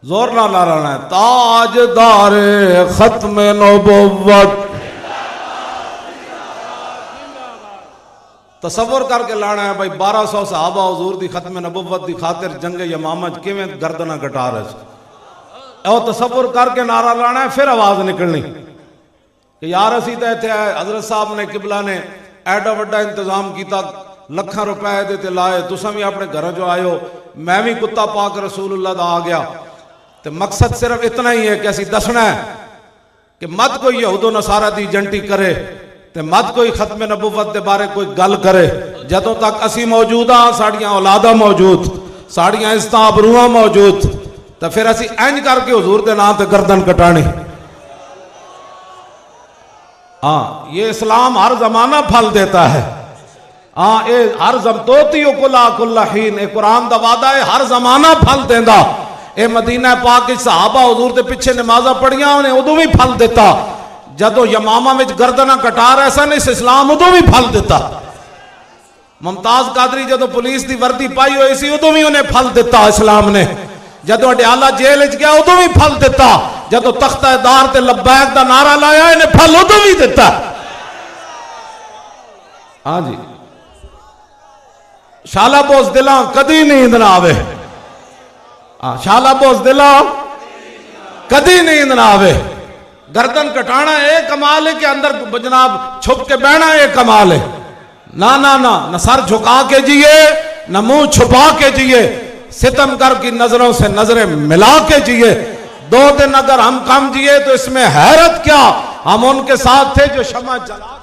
زور نہ لانا ہے، تاجدار ختم نبوت، تصور کر کے لانا ہے بھائی 1200 صحابہ حضور دی ختم نبوت دی خاطر جنگ یمامہ کیویں گردنہ کٹا رہے سے، او تصور کر کے نعرہ لانا ہے، پھر آواز نکلنی کہ یار اسی تے تھے حضرت صاحب نے قبلہ نے ایڈا وڈا انتظام کیتا، لکھاں روپے دیتے لائے، تساں بھی اپنے گھر جو آئے ہو، میں بھی کتا پاک رسول اللہ دا آ گیا، تو مقصد صرف اتنا ہی ہے کہ اسی دسنا ہے کہ مت کوئی یہود و نصارہ دی جنٹی کرے، تے مت کوئی ختم نبوت دے بارے کوئی گل کرے، جدوں تک اسی موجود ہاں، ساڑیاں اولادہ موجود، ساڑیاں عزتاں ابروہاں موجود، تو پھر اسی اینج کر کے حضور دے نام تے گردن کٹانی۔ ہاں یہ اسلام ہر زمانہ پھل دیتا ہے، ہاں اے ہر توتی کلا کل حین، اے قرآن دا وعدہ ہے ہر زمانہ پھل دیندا۔ اے مدینہ پاک صحابہ حضور دے پیچھے نمازہ پڑھیاں انہیں ادو بھی پھل دیتا، جدو یمامہ میں گردنہ کٹار ایسا نہیں، اس اسلام ادو بھی پھل دیتا۔ ممتاز قادری جدو پولیس دی وردی پائی ہوئی سی ادو بھی انہیں پھل دیتا اسلام نے، جدو اڈیالہ جیل اچ گیا ادو بھی پھل دیتا، جدو تختہ دار تے لبیک دا نعرہ لایا انہیں پھل ادو بھی دیتا۔ ہاں جی شالہ بوز دلاں کدی نیند نہ آوے، شالہ بوز دلاں کدی نیند نہ آوے، گردن کٹانا ایک کمال ہے کہ اندر جناب چھپ کے بہنا ایک کمال ہے، نہ سر جھکا کے جیے، نہ منہ چھپا کے جیے، ستم کر کی نظروں سے نظریں ملا کے جیے۔ 2 دن اگر ہم کم جیے تو اس میں حیرت کیا، ہم ان کے ساتھ تھے جو شمع جلا